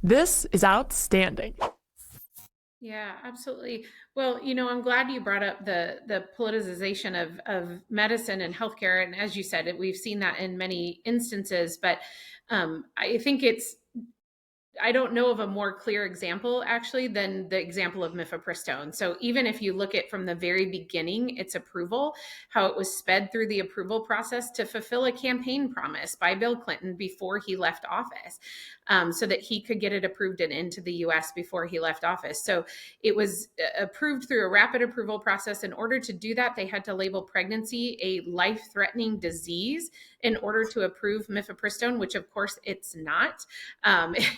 This is outstanding. Yeah, absolutely. Well, I'm glad you brought up the politicization of medicine and healthcare. And as you said, we've seen that in many instances. But I think I don't know of a more clear example actually than the example of mifepristone. So even if you look at from the very beginning, its approval, how it was sped through the approval process to fulfill a campaign promise by Bill Clinton before he left office, so that he could get it approved and into the US before he left office. So it was approved through a rapid approval process. In order to do that, they had to label pregnancy a life-threatening disease in order to approve mifepristone, which of course it's not.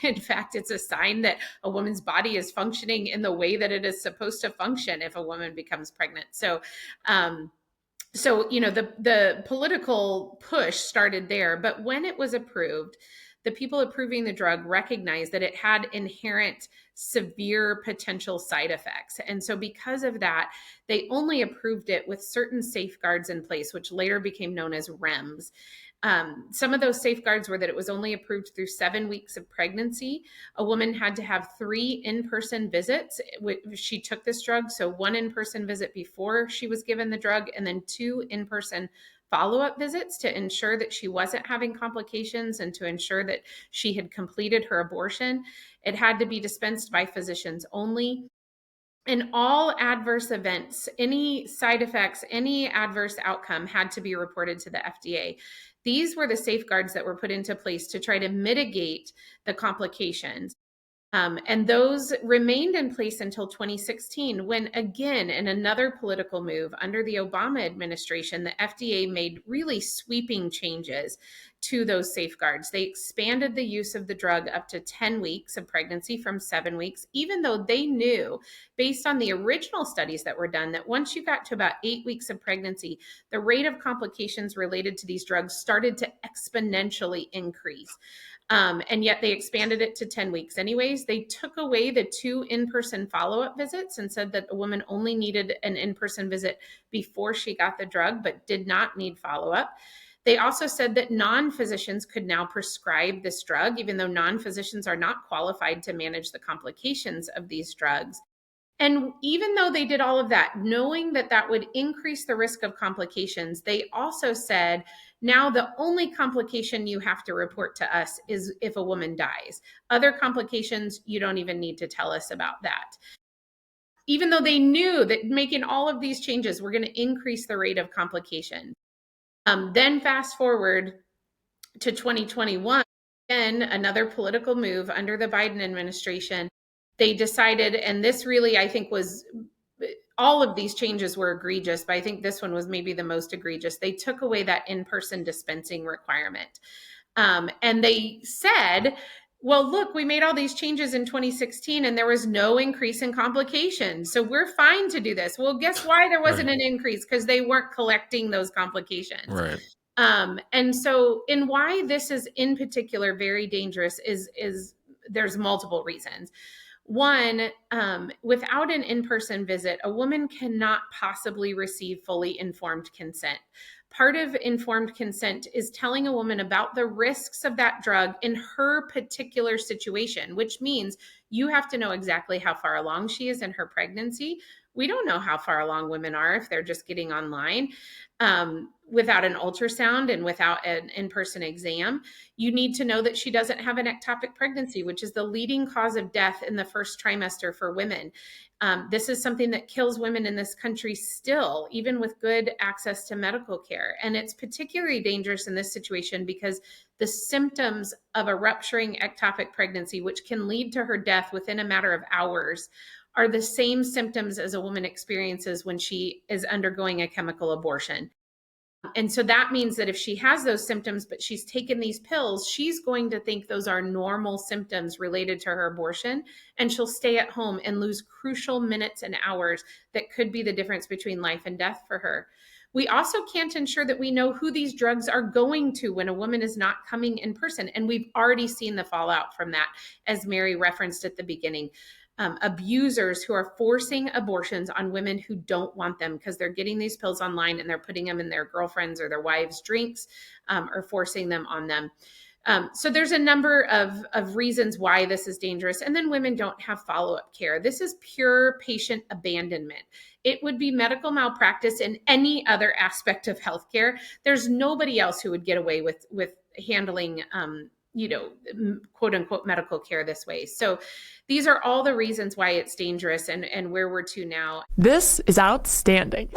In fact, it's a sign that a woman's body is functioning in the way that it is supposed to function if a woman becomes pregnant. So the political push started there, but when it was approved, the people approving the drug recognized that it had inherent severe potential side effects. And so because of that, they only approved it with certain safeguards in place, which later became known as REMS. Some of those safeguards were that it was only approved through 7 weeks of pregnancy. A woman had to have 3 in-person visits. She took this drug. So 1 in-person visit before she was given the drug, and then 2 in-person follow-up visits to ensure that she wasn't having complications and to ensure that she had completed her abortion. It had to be dispensed by physicians only. And all adverse events, any side effects, any adverse outcome had to be reported to the FDA. These were the safeguards that were put into place to try to mitigate the complications. And those remained in place until 2016, when, again, in another political move under the Obama administration, the FDA made really sweeping changes to those safeguards. They expanded the use of the drug up to 10 weeks of pregnancy from 7 weeks, even though they knew, based on the original studies that were done, that once you got to about 8 weeks of pregnancy, the rate of complications related to these drugs started to exponentially increase. And yet they expanded it to 10 weeks anyways. They took away the 2 in-person follow-up visits and said that a woman only needed an in-person visit before she got the drug, but did not need follow-up. They also said that non-physicians could now prescribe this drug, even though non-physicians are not qualified to manage the complications of these drugs. And even though they did all of that, knowing that that would increase the risk of complications, they also said, now the only complication you have to report to us is if a woman dies. Other complications, you don't even need to tell us about that. Even though they knew that making all of these changes were going to increase the rate of complication. Then fast forward to 2021, again, another political move under the Biden administration. They decided, and this really, I think, was all of these changes were egregious, but I think this one was maybe the most egregious. They took away that in-person dispensing requirement. And they said, well, look, we made all these changes in 2016 and there was no increase in complications. So we're fine to do this. Well, guess why there wasn't Right. an increase? Because they weren't collecting those complications. Right. And why this is in particular very dangerous is there's multiple reasons. One, without an in-person visit, a woman cannot possibly receive fully informed consent. Part of informed consent is telling a woman about the risks of that drug in her particular situation, which means you have to know exactly how far along she is in her pregnancy. We don't know how far along women are if they're just getting online. Without an ultrasound and without an in-person exam. You need to know that she doesn't have an ectopic pregnancy, which is the leading cause of death in the first trimester for women. This is something that kills women in this country still, even with good access to medical care. And it's particularly dangerous in this situation because the symptoms of a rupturing ectopic pregnancy, which can lead to her death within a matter of hours, are the same symptoms as a woman experiences when she is undergoing a chemical abortion. And so that means that if she has those symptoms, but she's taken these pills, she's going to think those are normal symptoms related to her abortion. And she'll stay at home and lose crucial minutes and hours that could be the difference between life and death for her. We also can't ensure that we know who these drugs are going to when a woman is not coming in person. And we've already seen the fallout from that, as Mary referenced at the beginning. Abusers who are forcing abortions on women who don't want them because they're getting these pills online and they're putting them in their girlfriends or their wives' drinks, or forcing them on them. So there's a number of reasons why this is dangerous. And then women don't have follow-up care. This is pure patient abandonment. It would be medical malpractice in any other aspect of healthcare. There's nobody else who would get away with handling quote unquote medical care this way. So these are all the reasons why it's dangerous and where we're to now. This is outstanding.